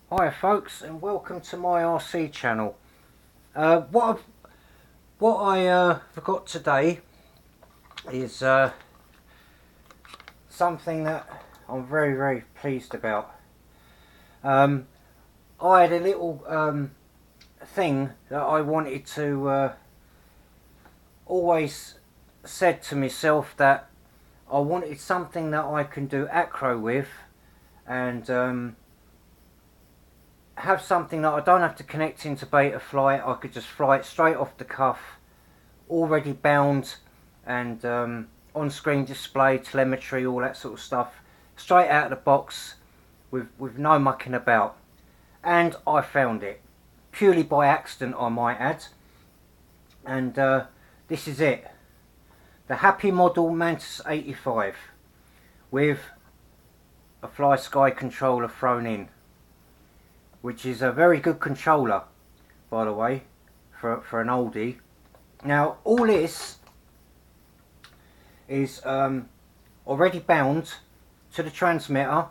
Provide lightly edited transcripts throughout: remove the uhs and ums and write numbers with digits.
Hi folks, and welcome to my RC channel. What I forgot today is something that I'm very pleased about. Um, I had a little thing that I wanted to always said to myself that I wanted something that I can do acro with and have something that I don't have to connect into Betaflight. I could just fly it straight off the cuff, already bound, and on-screen display, telemetry, all that sort of stuff, straight out of the box with no mucking about. And I found it purely by accident, I might add. And this is it: the Happymodel Mantis 85 with a Fly Sky controller thrown in, which is a very good controller, by the way, for an oldie. Now, all this is already bound to the transmitter.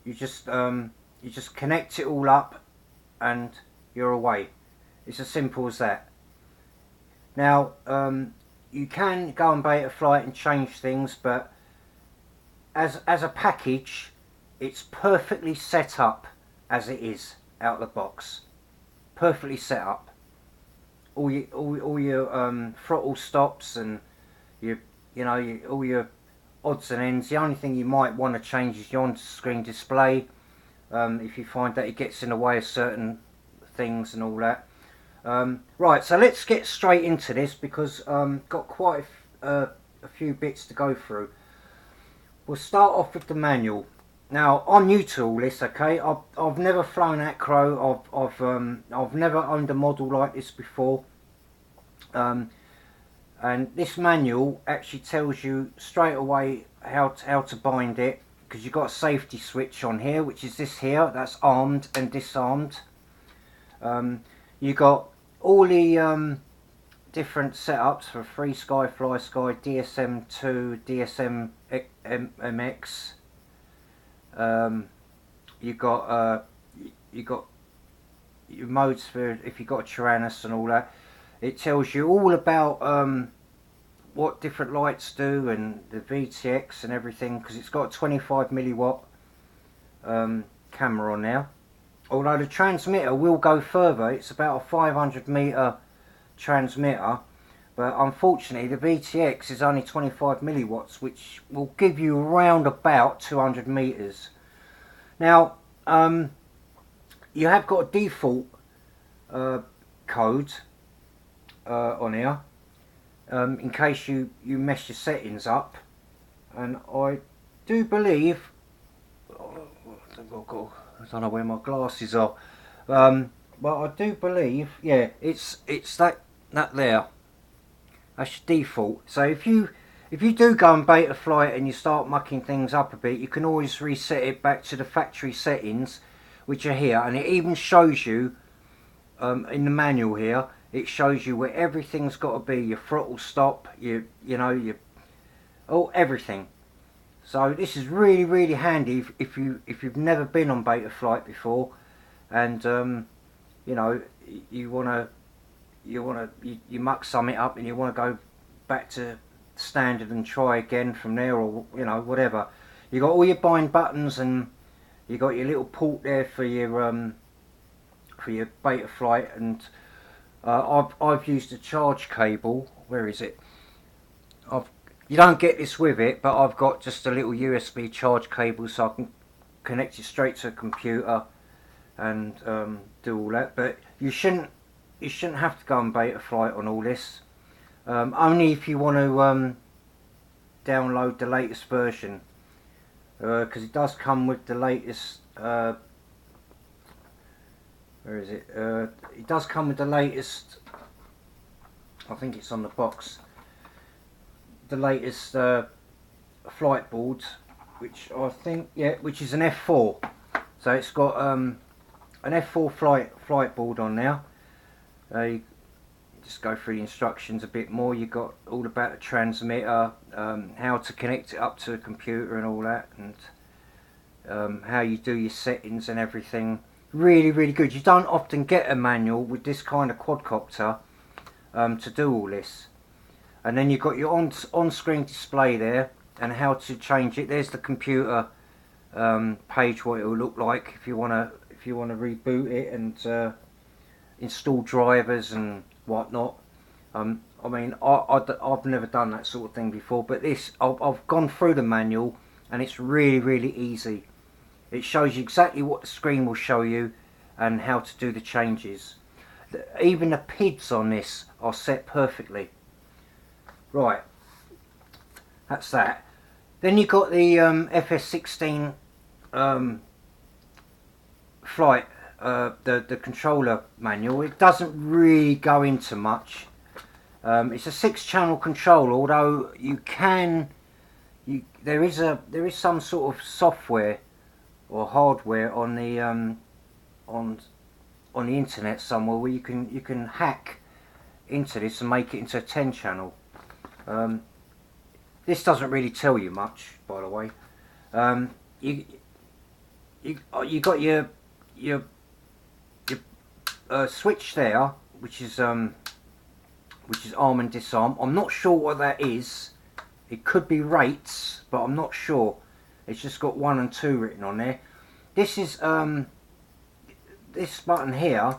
You just connect it all up, and you're away. It's as simple as that. Now, you can go on Betaflight and change things, but as a package, it's perfectly set up as it is out of the box. Perfectly set up. All your throttle stops and all your odds and ends. The only thing you might want to change is your on-screen display, if you find that it gets in the way of certain things and all that. Right, so let's get straight into this because got quite a few bits to go through. We'll start off with the manual. Now, I'm new to all this, okay? I've never flown acro. I've never owned a model like this before. And this manual actually tells you straight away how to bind it, because you've got a safety switch on here, which is this here. That's armed and disarmed. You got all the different setups for Free Sky, Fly Sky, DSM2, DSM MX. You got your modes for if you got a Tyrannus and all that. It tells you all about what different lights do and the VTX and everything, because it's got a 25 milliwatt camera on there. Although the transmitter will go further, it's about a 500 meter transmitter, but unfortunately the VTX is only 25 milliwatts, which will give you around about 200 meters. Now, you have got a default code on here, in case you mess your settings up, and I do believe, I don't know where my glasses are, but I do believe, yeah, it's that there. That's your default. So if you do go and Betaflight and you start mucking things up a bit, you can always reset it back to the factory settings, which are here, and it even shows you in the manual here. It shows you where everything's got to be: your throttle stop, your everything. So this is really handy if you've never been on Betaflight before, and you muck something up and you want to go back to standard and try again from there, or whatever. You got all your bind buttons, and you got your little port there for your Betaflight, and I've used a charge cable. Where is it? You don't get this with it, but I've got just a little USB charge cable, so I can connect it straight to a computer and do all that. But you shouldn't have to go on Betaflight on all this. Only if you want to download the latest version, because it does come with the latest. Where is it? It does come with the latest. I think it's on the box. The latest flight board, which I think, yeah, which is an F4. So it's got an F4 flight board on now. You just go through the instructions a bit more. You got all about the transmitter, how to connect it up to a computer and all that, and how you do your settings and everything. Really, really good. You don't often get a manual with this kind of quadcopter to do all this. And then you've got your on-screen display there and how to change it. There's the computer page, what it will look like if you want to reboot it and install drivers and whatnot. I mean, I've never done that sort of thing before, but this I've gone through the manual and it's really, really easy. It shows you exactly what the screen will show you and how to do the changes. Even the PIDs on this are set perfectly. Right, that's that. Then you've got the FS16 flight, the controller manual. It doesn't really go into much. It's a 6-channel controller, although there is some sort of software or hardware on the internet somewhere where you can hack into this and make it into a 10-channel. This doesn't really tell you much, by the way. You got your switch there, which is arm and disarm. I'm not sure what that is. It could be rates, but I'm not sure. It's just got 1 and 2 written on there. This is this button here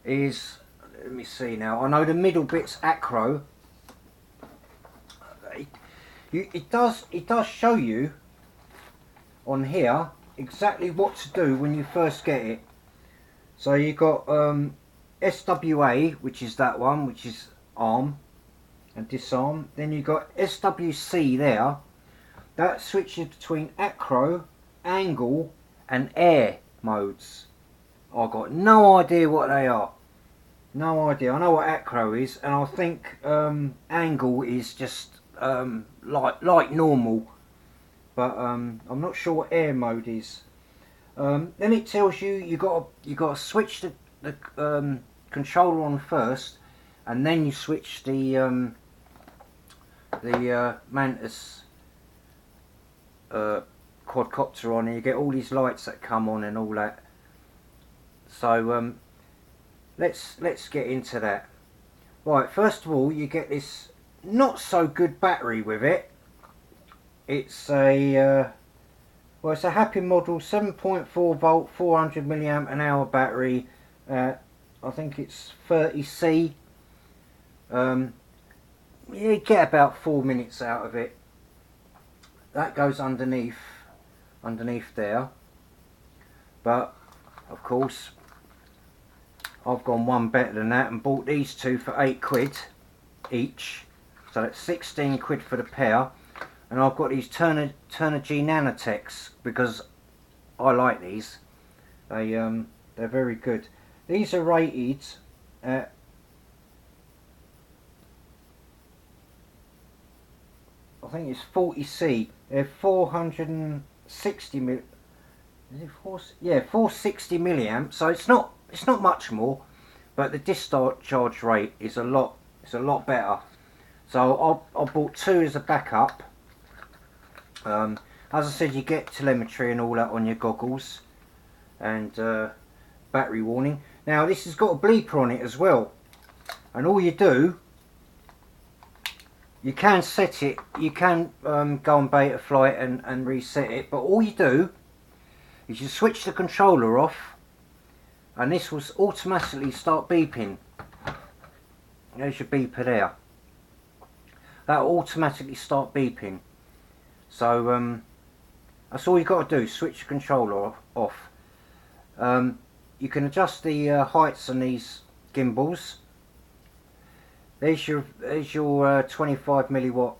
is, let me see now. I know the middle bit's acro. It does show you on here exactly what to do when you first get it. So you got SWA, which is that one, which is arm and disarm. Then you got SWC there. That switches between acro, angle and air modes. I've got no idea what they are. No idea. I know what acro is, and I think angle is just like normal, but I'm not sure what air mode is. Then it tells you you got to switch the controller on first, and then you switch the Mantis quadcopter on, and you get all these lights that come on and all that. So let's get into that. Right, first of all, you get this not so good battery with it. It's a well, it's a Happymodel 7.4 volt 400 milliamp an hour battery. I think it's 30C. You get about 4 minutes out of it. That goes underneath there. But of course, I've gone one better than that and bought these two for £8 each. So that's 16 quid for the pair. And I've got these Turner G Nanotechs because I like these. They're very good. These are rated at I think it's 40C. They're 460 mil. Is it 460 milliamps. So it's not much more, but the discharge rate is a lot better. So I bought two as a backup. As I said, you get telemetry and all that on your goggles, and battery warning. Now this has got a bleeper on it as well, and all you do, you can set it, you can go on beta flight and reset it, but all you do is you switch the controller off, and this will automatically start beeping. There's your beeper there. That will automatically start beeping. So that's all you've got to do, switch the controller off. You can adjust the heights on these gimbals. There's your 25 milliwatt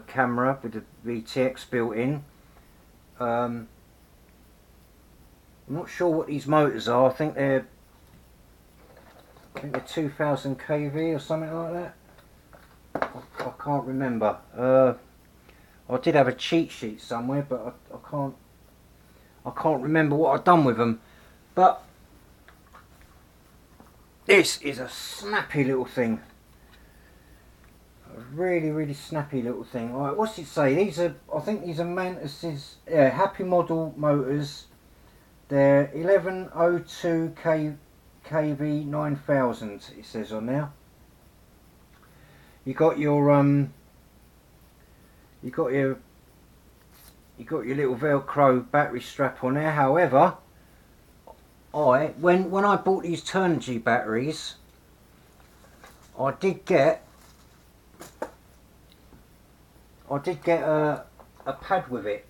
camera with the VTX built in. I'm not sure what these motors are. I think they're 2000 kV or something like that. I can't remember. I did have a cheat sheet somewhere, but I can't remember what I've done with them. But this is a snappy little thing. A really snappy little thing. Alright, what's it say? These are, I think these are Mantis's, yeah, Happymodel motors. They're 1102 kV 9000, it says on there. You got your you got your little Velcro battery strap on there. However, when I bought these Turnigy batteries, I did get a pad with it.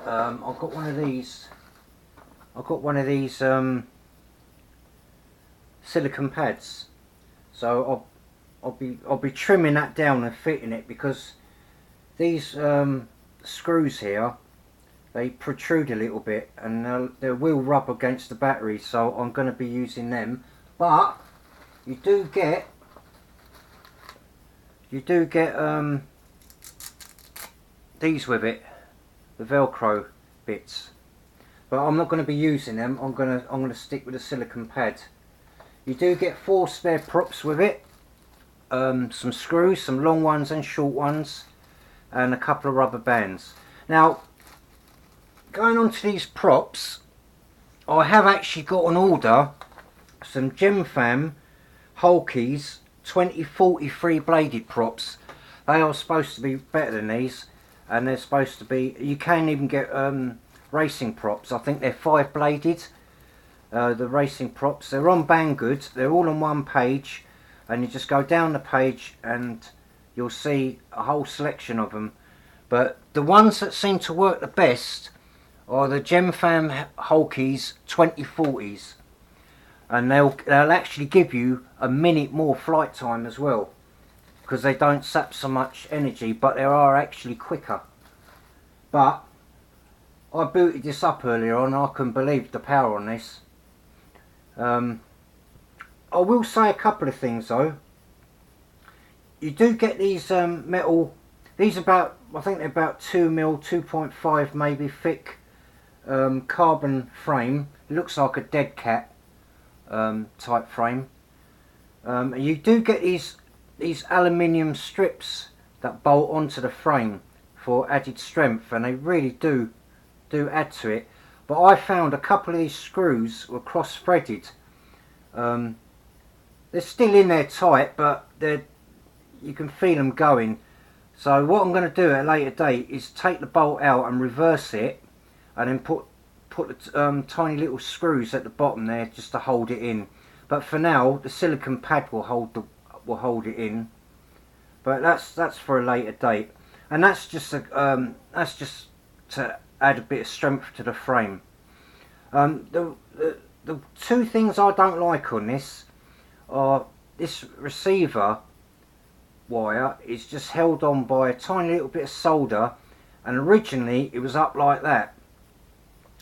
I've got one of these. I've got one of these silicone pads. So I'll be trimming that down and fitting it, because these screws here, they protrude a little bit and they will rub against the battery, so I'm going to be using them. But you do get these with it, the Velcro bits, but I'm not going to be using them. I'm going to stick with the silicone pad. You do get 4 spare props with it, some screws, some long ones and short ones, and a couple of rubber bands. Now, going on to these props, I have actually got on order some Gemfam Hulkies 2043 bladed props. They are supposed to be better than these, and they're supposed to be, you can even get racing props. I think they're 5 bladed, the racing props. They're on Banggood, they're all on one page, and you just go down the page and you'll see a whole selection of them. But the ones that seem to work the best are the Gemfam Hulkies 2040s, and they'll actually give you a minute more flight time as well, because they don't sap so much energy, but they are actually quicker. But I booted this up earlier on, and I couldn't believe the power on this. I will say a couple of things though. You do get these metal, these about, I think they're about 2mm, 2.5 maybe thick carbon frame. It looks like a dead cat type frame. You do get these aluminium strips that bolt onto the frame for added strength, and they really do add to it. But I found a couple of these screws were cross threaded. They're still in there tight, but you can feel them going. So what I'm going to do at a later date is take the bolt out and reverse it, and then put the tiny little screws at the bottom there just to hold it in. But for now, the silicone pad will hold it in. But that's for a later date, and that's just to add a bit of strength to the frame. The 2 things I don't like on this are this receiver wire is just held on by a tiny little bit of solder, and originally it was up like that,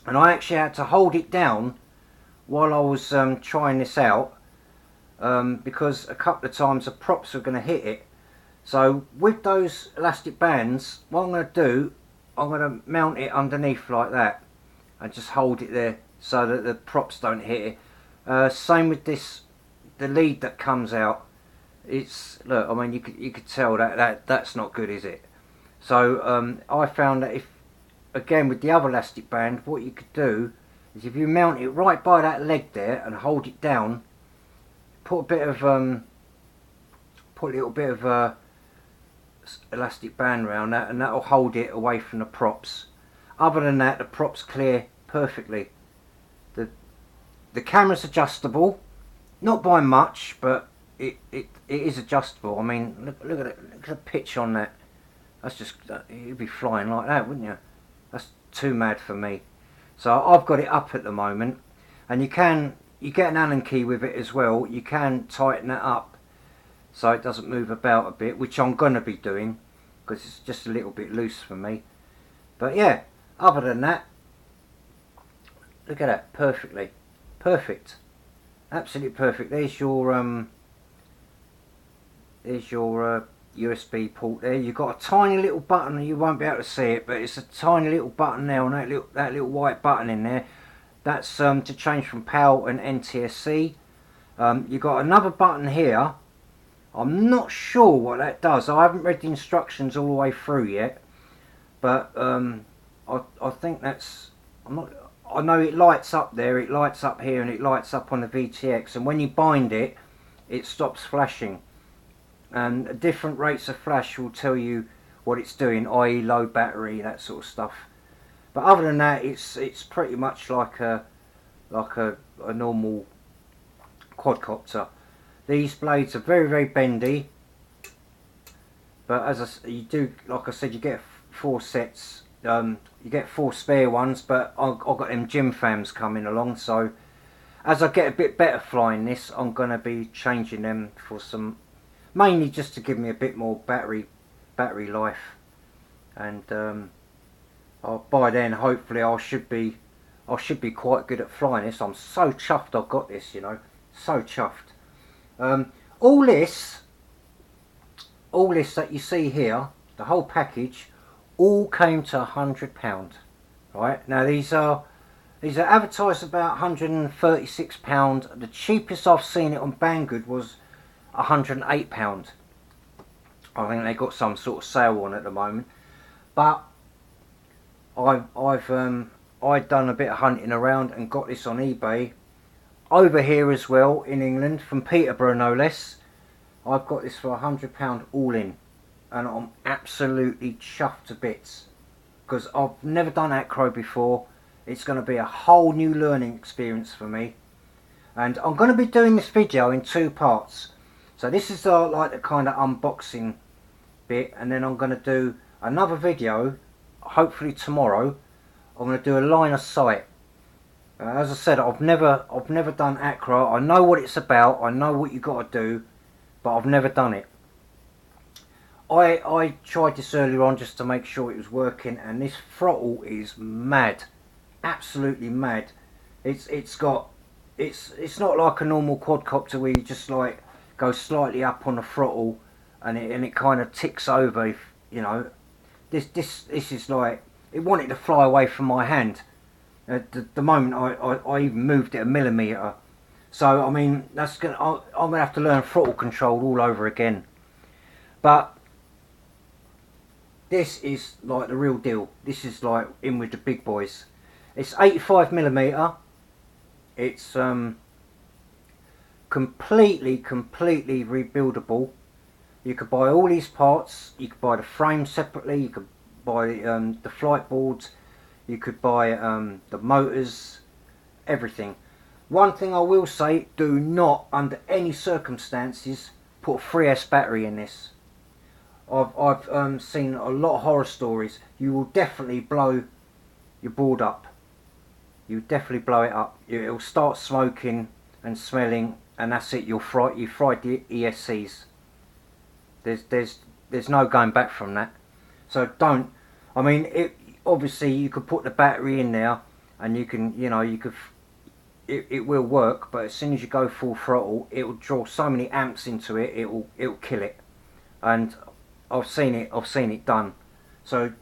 and I actually had to hold it down while I was trying this out, because a couple of times the props were going to hit it. So with those elastic bands, what I'm going to do, I'm going to mount it underneath like that and just hold it there so that the props don't hit it. Same with this, the lead that comes out. It's, look, I mean, you could tell that's not good, is it? So I found that if, again with the other elastic band, what you could do is if you mount it right by that leg there and hold it down, put a little bit of elastic band around that, and that'll hold it away from the props. Other than that, the props clear perfectly. The camera's adjustable, not by much, but it is adjustable. I mean, look at it, look at the pitch on that. That's just, you'd be flying like that, wouldn't you? That's too mad for me. So I've got it up at the moment, and you get an Allen key with it as well. You can tighten that up so it doesn't move about a bit, which I'm going to be doing because it's just a little bit loose for me. But yeah, other than that, look at that, perfect, absolutely perfect. There's your USB port there. You've got a tiny little button, you won't be able to see it, but it's a tiny little button there on that little white button in there. That's to change from PAL and NTSC. You've got another button here I'm not sure what that does. I haven't read the instructions all the way through yet, but I think that's, I know it lights up there, it lights up here, and it lights up on the VTX, and when you bind it, it stops flashing. And different rates of flash will tell you what it's doing, i.e. low battery, that sort of stuff. But other than that, it's pretty much like a normal quadcopter. These blades are very, very bendy, but as you do, like I said, you get 4 sets. You get 4 spare ones, but I've got them gym fams coming along, so as I get a bit better flying this, I'm going to be changing them for some, mainly just to give me a bit more battery life, and by then hopefully I should be quite good at flying this. I'm so chuffed I've got this, you know, so chuffed. All this that you see here, the whole package, all came to £100. Right, now these are advertised about £136. The cheapest I've seen it on Banggood was £108. I think they got some sort of sale on at the moment. But I'd done a bit of hunting around and got this on eBay over here as well in England, from Peterborough no less. I've got this for £100 all in, and I'm absolutely chuffed to bits because I've never done acro before. It's going to be a whole new learning experience for me, and I'm going to be doing this video in 2 parts. So this is like the kind of unboxing bit, and then I'm going to do another video hopefully tomorrow. I'm going to do a line of sight. As I said, I've never done acro. I know what it's about, I know what you got to do, but I've never done it. I tried this earlier on just to make sure it was working, and this throttle is mad, absolutely mad. It's not like a normal quadcopter where you just like go slightly up on the throttle and it kind of ticks over, if, you know. This is like, it wanted to fly away from my hand. At the moment I even moved it a millimetre. So I mean, I'm gonna have to learn throttle control all over again. But this is like the real deal. This is like in with the big boys. It's 85mm. It's completely rebuildable. You could buy all these parts. You could buy the frame separately. You could buy the flight boards. You could buy the motors, everything. One thing I will say, do not under any circumstances put a 3S battery in this. I've seen a lot of horror stories. You will definitely blow your board up. You definitely blow it up. It'll start smoking and smelling, and that's it. You fried the ESCs. There's no going back from that. So don't. I mean, obviously you could put the battery in there, and you can, you know, it will work. But as soon as you go full throttle, it will draw so many amps into it. It'll kill it. And I've seen it done. So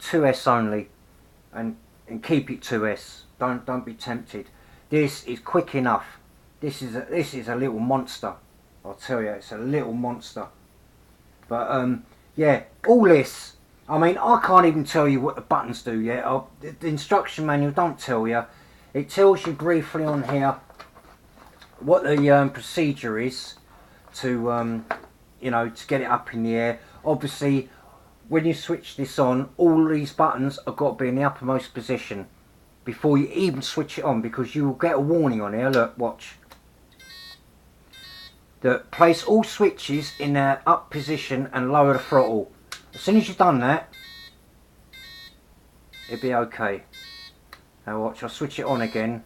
2S only, and keep it 2S. Don't be tempted. This is quick enough. This is a little monster. I'll tell you, it's a little monster. But yeah, all this. I mean, I can't even tell you what the buttons do yet. The instruction manual don't tell you. It tells you briefly on here what the procedure is to, you know, to get it up in the air. Obviously, when you switch this on, all these buttons have got to be in the uppermost position before you even switch it on, because you will get a warning on here. Look, watch. That place all switches in their up position and lower the throttle. As soon as you've done that, it'll be okay. Now watch, I'll switch it on again.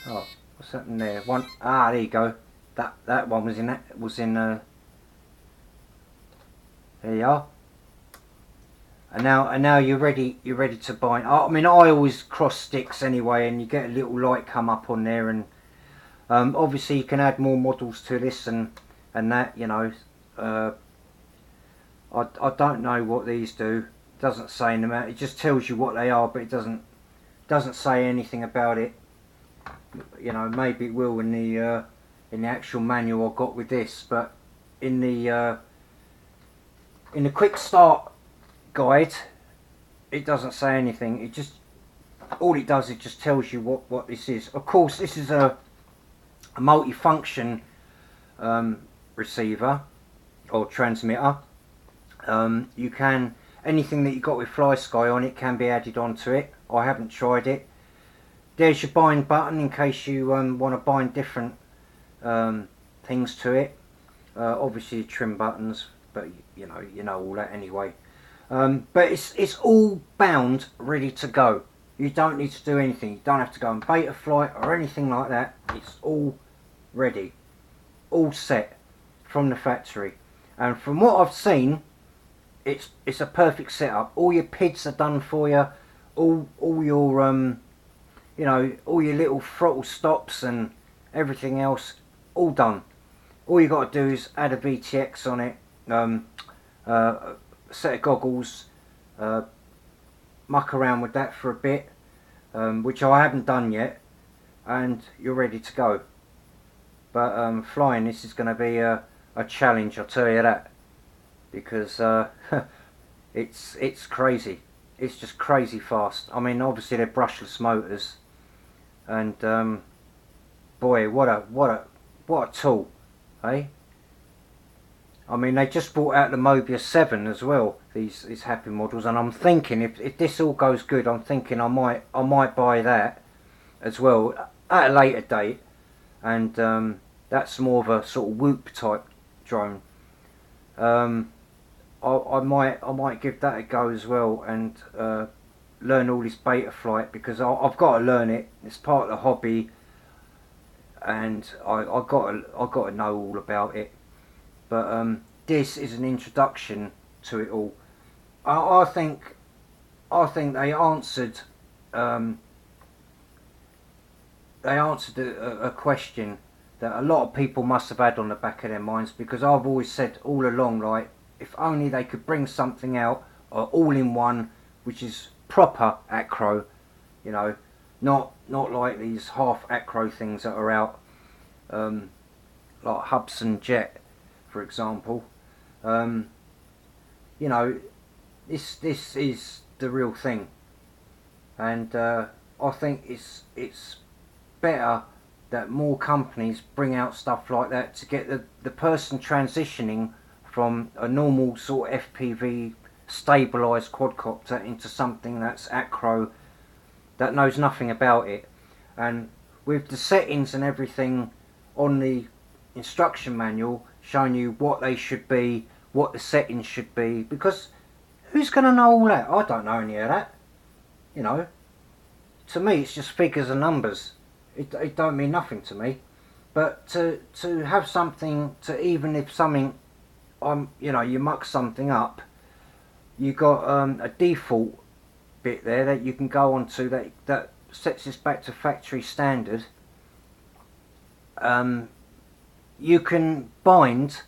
Oh, what's happening there? There you go. That one was in there you are. And now you're ready to bind. I mean, I always cross sticks anyway, and you get a little light come up on there, and obviously you can add more models to this and that, you know. I don't know what these do. It doesn't say in them. It just tells you what they are, but it doesn't say anything about it. You know, maybe it will in in the actual manual I got with this, but in the quick start guide it doesn't say anything. It just, all it does, it just tells you what this is. Of course, this is a multi-function receiver or transmitter. You can, anything that you got with FlySky on it can be added onto it. I haven't tried it. There's your bind button in case you want to bind different things to it. Obviously trim buttons, but you know all that anyway. But it's all bound, ready to go. You don't need to do anything. You don't have to go on beta flight or anything like that. It's all ready, all set from the factory. And from what I've seen, it's a perfect setup. All your PIDs are done for you. All your you know, all your little throttle stops and everything else, all done. All you got to do is add a VTX on it, a set of goggles, muck around with that for a bit, which I haven't done yet, and you're ready to go. But flying this is going to be a challenge, I'll tell you that, because it's crazy. It's just crazy fast. I mean, obviously they're brushless motors, and boy, what a tool, eh? I mean, they just brought out the Mobius 7 as well, these Happymodels, and I'm thinking if this all goes good, I'm thinking I might buy that as well at a later date, and that's more of a sort of whoop type drone. I might give that a go as well, and learn all this beta flight, because I've got to learn it. It's part of the hobby, and I got to know all about it. But this is an introduction to it all. I think they answered a question that a lot of people must have had on the back of their minds, because I've always said all along, like, if only they could bring something out all in one, which is proper acro, you know, not like these half acro things that are out, like Hubsan Jet, for example. You know, this is the real thing, and I think it's better that more companies bring out stuff like that to get the person transitioning from a normal sort of FPV stabilised quadcopter into something that's acro, that knows nothing about it. And with the settings and everything on the instruction manual showing you what they should be, what the settings should be, because who's going to know all that? I don't know any of that, you know. To me it's just figures and numbers. It don't mean nothing to me. But to have something, to, even if something, you know, you muck something up, you got a default bit there that you can go onto that sets this back to factory standard. You can bind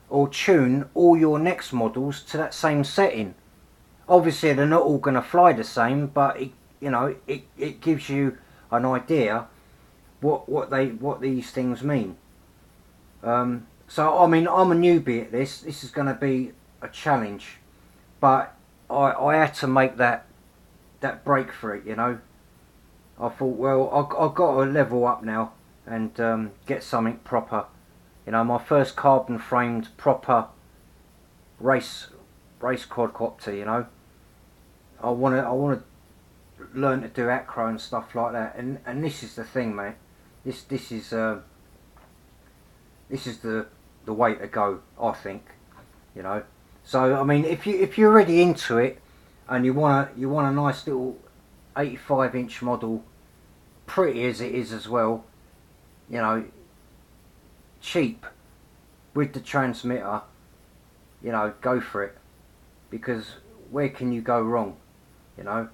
or tune all your next models to that same setting. Obviously they're not all going to fly the same, but you know, it gives you an idea what these things mean. So I mean, I'm a newbie at this. This is going to be a challenge, but I had to make that break for it, you know. I thought, well, I've got to level up now and get something proper. You know, my first carbon framed proper race quadcopter, you know. I want to learn to do acro and stuff like that, and this is the thing, mate. This is the way to go, I think, you know. So I mean, if you're already into it and you want a nice little 85-inch model, pretty as it is as well, you know, cheap, with the transmitter, you know, go for it, because where can you go wrong, you know.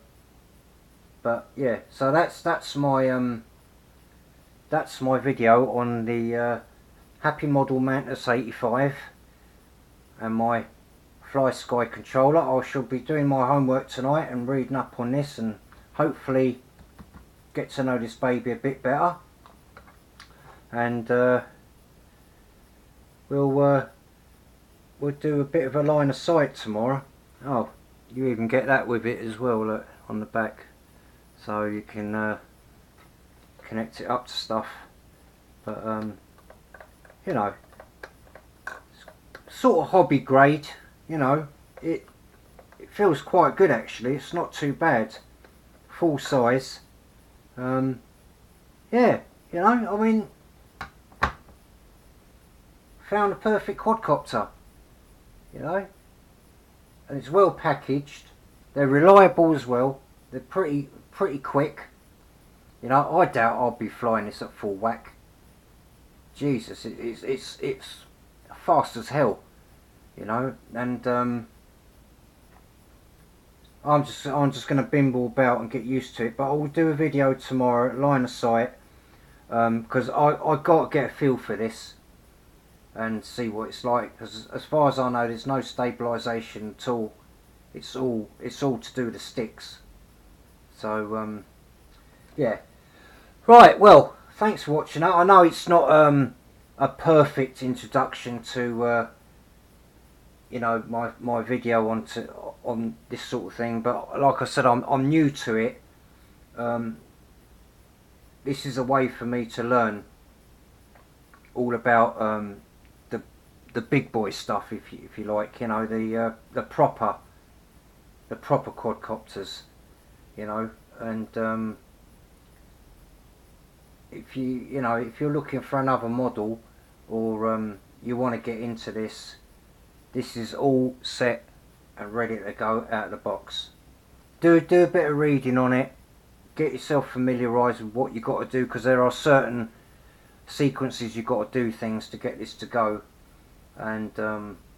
But yeah, so that's my video on the Happymodel Mantis 85 and my FlySky controller. I shall be doing my homework tonight and reading up on this, and hopefully get to know this baby a bit better. And we'll do a bit of a line of sight tomorrow. Oh, you even get that with it as well, look, on the back, so you can connect it up to stuff. But you know, sort of hobby grade, you know, it feels quite good actually. It's not too bad, full size. Yeah, you know, I mean, found a perfect quadcopter, you know, and it's well packaged. They're reliable as well. They're pretty quick. You know, I doubt I'll be flying this at full whack. Jesus, it's fast as hell, you know, and I'm just going to bimble about and get used to it. But I'll do a video tomorrow, line of sight, because I got to get a feel for this and see what it's like. Because as far as I know, there's no stabilisation at all. It's all to do with the sticks. So yeah. Right. Well, thanks for watching that. I know it's not a perfect introduction to you know, my video on this sort of thing, but like I said, I'm new to it. This is a way for me to learn all about the big boy stuff, if you like, you know, the proper quadcopters, you know, and if you're looking for another model, or you want to get into this is all set and ready to go out of the box. Do a bit of reading on it, get yourself familiarised with what you've got to do, because there are certain sequences you've got to do things to get this to go. And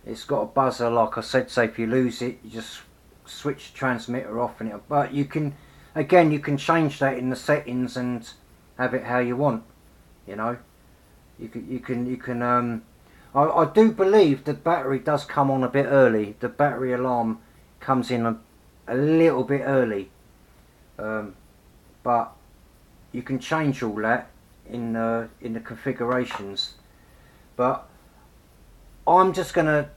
it's got a buzzer, like I said, so if you lose it, you just switch the transmitter off, and but you can, again, you can change that in the settings and have it how you want, you know. You can I do believe the battery does come on a bit early. The battery alarm comes in a little bit early, but you can change all that in the configurations. But I'm just gonna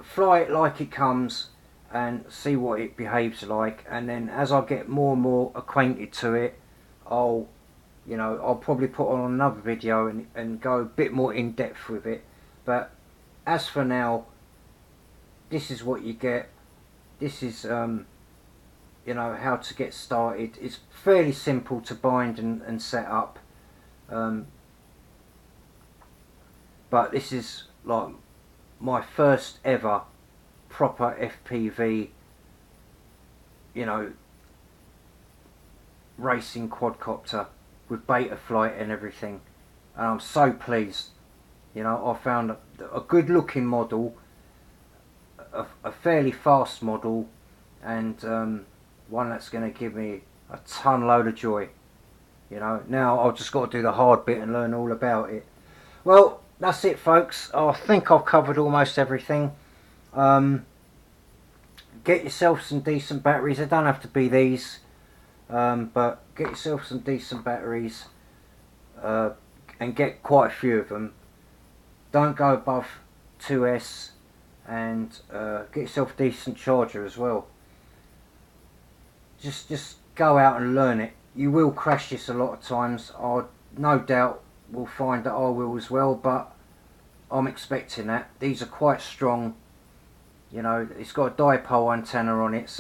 fly it like it comes and see what it behaves like, and then as I get more and more acquainted to it, I'll probably put on another video and go a bit more in depth with it. But as for now, this is what you get. This is you know, how to get started. It's fairly simple to bind and set up, but this is like my first ever proper FPV, you know, racing quadcopter with beta flight and everything, and I'm so pleased. You know, I found a good looking model, a fairly fast model, and one that's going to give me a ton load of joy. You know, now I've just got to do the hard bit and learn all about it. Well, that's it, folks. I think I've covered almost everything. Get yourself some decent batteries. They don't have to be these, but get yourself some decent batteries, and get quite a few of them. Don't go above 2S, and get yourself a decent charger as well. Just go out and learn it. You will crash this a lot of times. I no doubt will find that I will as well, but I'm expecting that. These are quite strong. You know, it's got a dipole antenna on it, so